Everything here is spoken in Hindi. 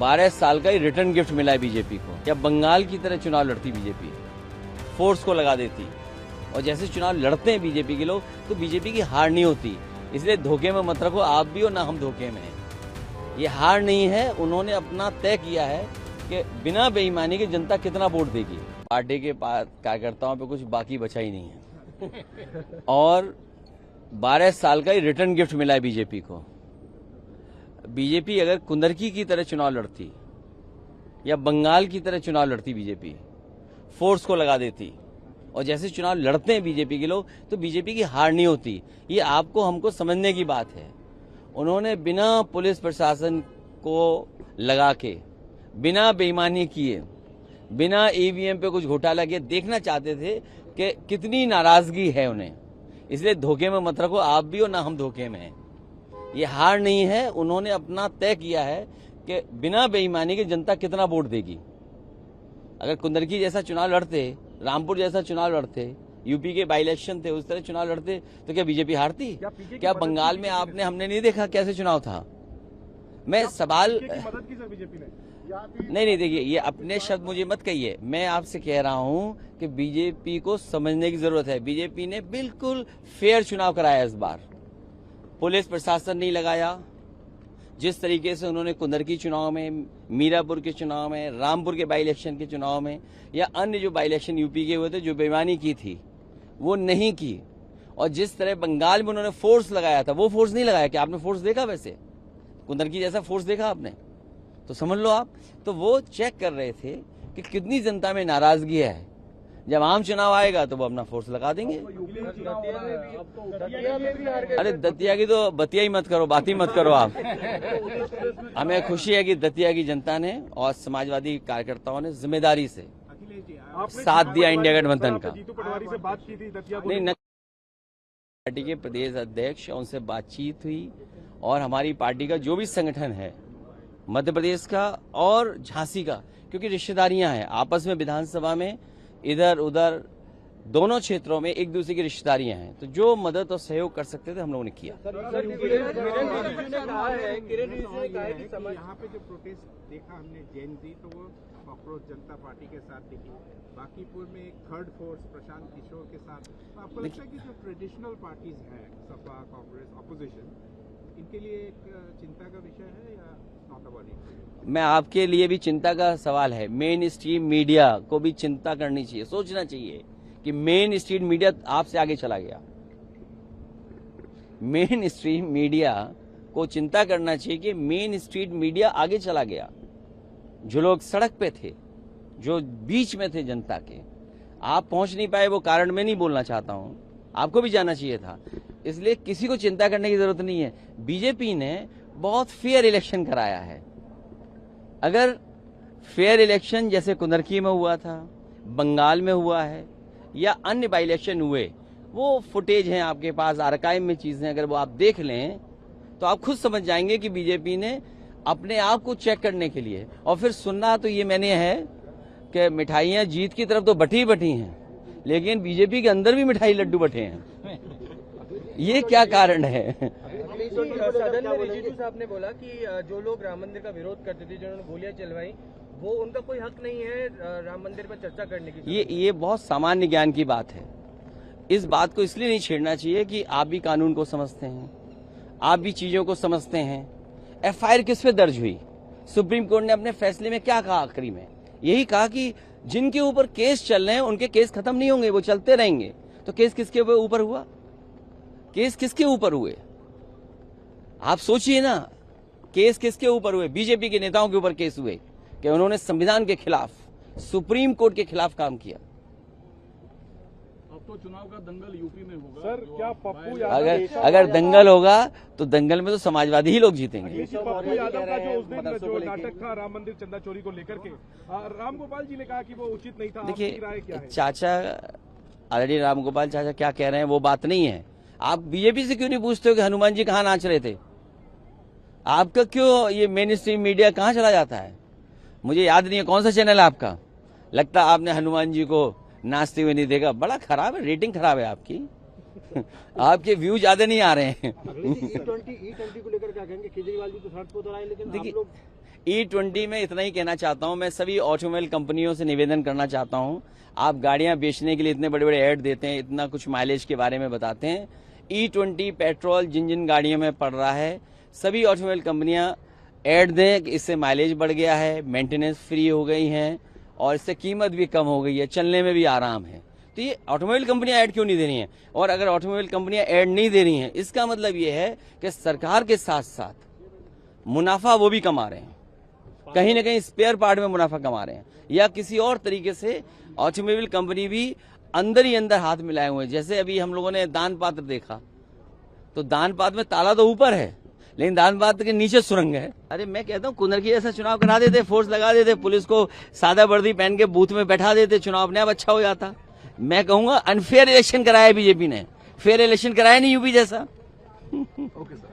12 साल का ही रिटर्न गिफ्ट मिला है बीजेपी को। या बंगाल की तरह चुनाव लड़ती बीजेपी, फोर्स को लगा देती, और जैसे चुनाव लड़ते हैं बीजेपी के लोग तो बीजेपी की हार नहीं होती। इसलिए धोखे में मत रखो आप भी, और ना हम धोखे में हैं। ये हार नहीं है, उन्होंने अपना तय किया है कि बिना बेईमानी के जनता कितना वोट देगी। पार्टी के कार्यकर्ताओं पे कुछ बाकी बचा ही नहीं है। और 12 साल का ही रिटर्न गिफ्ट मिला है बीजेपी को। बीजेपी अगर कुंदरकी की तरह चुनाव लड़ती या बंगाल की तरह चुनाव लड़ती बीजेपी, फोर्स को लगा देती, और जैसे चुनाव लड़ते हैं बीजेपी के लोग तो बीजेपी की हार नहीं होती। ये आपको हमको समझने की बात है। उन्होंने बिना पुलिस प्रशासन को लगा के, बिना बेईमानी किए, बिना ईवीएम पे कुछ घोटाला किए देखना चाहते थे कि कितनी नाराजगी है उन्हें। इसलिए धोखे में मत रखो आप भी, और ना हम धोखे में हैं। ये हार नहीं है, उन्होंने अपना तय किया है कि बिना बेईमानी के जनता कितना वोट देगी। अगर कुंदरकी जैसा चुनाव लड़ते, रामपुर जैसा चुनाव लड़ते, यूपी के बाई इलेक्शन थे उस तरह चुनाव लड़ते तो क्या बीजेपी हारती? क्या बंगाल में हमने नहीं देखा कैसे चुनाव था? मैं सवाल मदद की सर बीजेपी ने नहीं देखिए, ये अपने शब्द मुझे मत कहिए। मैं आपसे कह रहा हूं कि बीजेपी को समझने की जरूरत है। बीजेपी ने बिल्कुल फेयर चुनाव कराया इस बार। पुलिस प्रशासन नहीं लगाया। जिस तरीके से उन्होंने कुंदरकी चुनाव में, मीरापुर के चुनाव में, रामपुर के बाई इलेक्शन के चुनाव में, या अन्य जो बाई इलेक्शन यूपी के हुए थे जो बेईमानी की थी वो नहीं की। और जिस तरह बंगाल में उन्होंने फोर्स लगाया था वो फोर्स नहीं लगाया। क्या आपने फोर्स देखा? वैसे कुंदरकी जैसा फोर्स देखा आपने? तो समझ लो आप, तो वो चेक कर रहे थे कि कितनी जनता में नाराजगी है। जब आम चुनाव आएगा तो वो अपना फोर्स लगा देंगे। अरे दतिया की तो बतिया ही मत करो, बात ही मत करो आप। हमें खुशी है कि दतिया की जनता ने और समाजवादी कार्यकर्ताओं ने जिम्मेदारी से साथ दिया इंडिया गठबंधन का। नहीं, पार्टी के प्रदेश अध्यक्ष, उनसे बातचीत हुई, और हमारी पार्टी का जो भी संगठन है मध्य प्रदेश का और झांसी का, क्योंकि रिश्तेदारियां हैं आपस में, विधानसभा में इधर उधर दोनों क्षेत्रों में एक दूसरे की रिश्तेदारियां हैं, तो जो मदद और सहयोग कर सकते थे हम लोगों ने किया। यहाँ पे जो प्रोटेस्ट देखा हमने जैन जी, तो वो कॉकरोच जनता पार्टी के साथ दिखी। बाकीपुर में एक थर्ड फोर्स प्रशांत किशोर के साथ। तो आपको लगता है कि जो ट्रेडिशनल पार्टीज हैं, सपा, कांग्रेस, ऑपोजिशन, इनके लिए एक चिंता का विषय है या नॉट अबाउट इट? मैं आपके लिए भी चिंता का सवाल है। मेन स्ट्रीम मीडिया को भी चिंता करनी चाहिए, सोचना चाहिए कि मेन स्ट्रीम मीडिया आपसे आगे चला गया। मेन स्ट्रीम मीडिया को चिंता करना चाहिए कि मेन स्ट्रीम मीडिया आगे चला गया। जो लोग सड़क पे थे, जो बीच में थे जनता के, आप पहुंच नहीं पाए, वो कारण मैं नहीं बोलना चाहता हूं, आपको भी जाना चाहिए था। इसलिए किसी को चिंता करने की जरूरत नहीं है। बीजेपी ने बहुत फेयर इलेक्शन कराया है। अगर फेयर इलेक्शन जैसे कुंदरकी में हुआ था, बंगाल में हुआ है, या अन्य बाई इलेक्शन हुए, वो फुटेज हैं आपके पास, आर्काइव में चीजें, अगर वो आप देख लें तो आप खुद समझ जाएंगे कि बीजेपी ने अपने आप को चेक करने के लिए, और फिर सुनना तो ये मैंने है कि मिठाइयां जीत की तरफ तो बटी बटी हैं, लेकिन बीजेपी के अंदर भी मिठाई लड्डू बटे हैं। ये क्या कारण है? सदन में रिजिजू साहब ने बोला कि जो लोग राम मंदिर का विरोध करते थे, जिन्होंने गोलियां चलवाई, वो उनका कोई हक नहीं है राम मंदिर पर चर्चा करने की। ये बहुत सामान्य ज्ञान की बात है। इस बात को इसलिए नहीं छेड़ना चाहिए कि आप भी कानून को समझते हैं, आप भी चीजों को समझते हैं। एफआईआर किस पे दर्ज हुई? सुप्रीम कोर्ट ने अपने फैसले में क्या कहा? आखिरी में यही कहा कि जिनके ऊपर केस चल रहे हैं उनके केस खत्म नहीं होंगे, वो चलते रहेंगे। तो केस किसके ऊपर हुआ? केस किसके ऊपर हुए? आप सोचिए ना, केस किसके ऊपर हुए? बीजेपी के नेताओं के ऊपर केस हुए कि उन्होंने संविधान के खिलाफ, सुप्रीम कोर्ट के खिलाफ काम किया। अब तो चुनाव का दंगल यूपी में होगा सर। क्या पप्पू अगर दंगल होगा तो दंगल में तो समाजवादी ही लोग जीतेंगे। पप्पू यादव का जो उस दिन जो नाटक था राम मंदिर चंदा चोरी को लेकर के, राम गोपाल जी ने कहा कि वो उचित नहीं था। देखिए चाचा, ऑलरेडी राम गोपाल चाचा क्या कह रहे हैं वो बात नहीं है। आप बीजेपी से क्यों नहीं पूछते हो कि हनुमान जी कहाँ नाच रहे थे? आपका क्यों ये मेन स्ट्रीम मीडिया कहाँ चला जाता है? मुझे याद नहीं है कौन सा चैनल है आपका। लगता है आपने हनुमान जी को नाचते हुए नहीं देखा। बड़ा खराब है, रेटिंग खराब है आपकी। आपके व्यू ज्यादा नहीं आ रहे हैं। E20 को लेकर क्या कहेंगे? केजरीवाल जी तो सड़क पर उतर आए, लेकिन आप लोग E20 में इतना ही कहना चाहता हूं, मैं सभी ऑटोमोबाइल कंपनियों से निवेदन करना चाहता हूं, आप गाड़ियां बेचने के लिए इतने बड़े बड़े ऐड देते हैं, इतना कुछ माइलेज के बारे में बताते हैं। E20 पेट्रोल जिन जिन गाड़ियों में पड़ रहा है, सभी ऑटोमोबाइल कंपनियां ऐड दें कि इससे माइलेज बढ़ गया है, मेंटेनेंस फ्री हो गई हैं और इससे कीमत भी कम हो गई है, चलने में भी आराम है। तो ये ऑटोमोबाइल कंपनियां ऐड क्यों नहीं दे रही हैं? और अगर ऑटोमोबाइल कंपनियां ऐड नहीं दे रही हैं, इसका मतलब ये है कि सरकार के साथ साथ मुनाफा वो भी कमा रहे हैं, कहीं ना कहीं स्पेयर पार्ट में मुनाफा कमा रहे हैं, या किसी और तरीके से ऑटोमोबाइल कंपनी भी अंदर ही अंदर हाथ मिलाए हुए हैं। जैसे अभी हम लोगों ने दान पात्र देखा, तो दान पात्र में ताला तो ऊपर है, लेकिन दान पात्र के नीचे सुरंग है। अरे मैं कहता हूँ कुंदरकी ऐसा चुनाव करा देते, फोर्स लगा देते, पुलिस को सादा वर्दी पहन के बूथ में बैठा देते, चुनाव अपने आप अच्छा हो जाता। मैं कहूंगा अनफेयर इलेक्शन कराया बीजेपी ने, फेयर इलेक्शन कराया नहीं यूपी जैसा। Okay sir.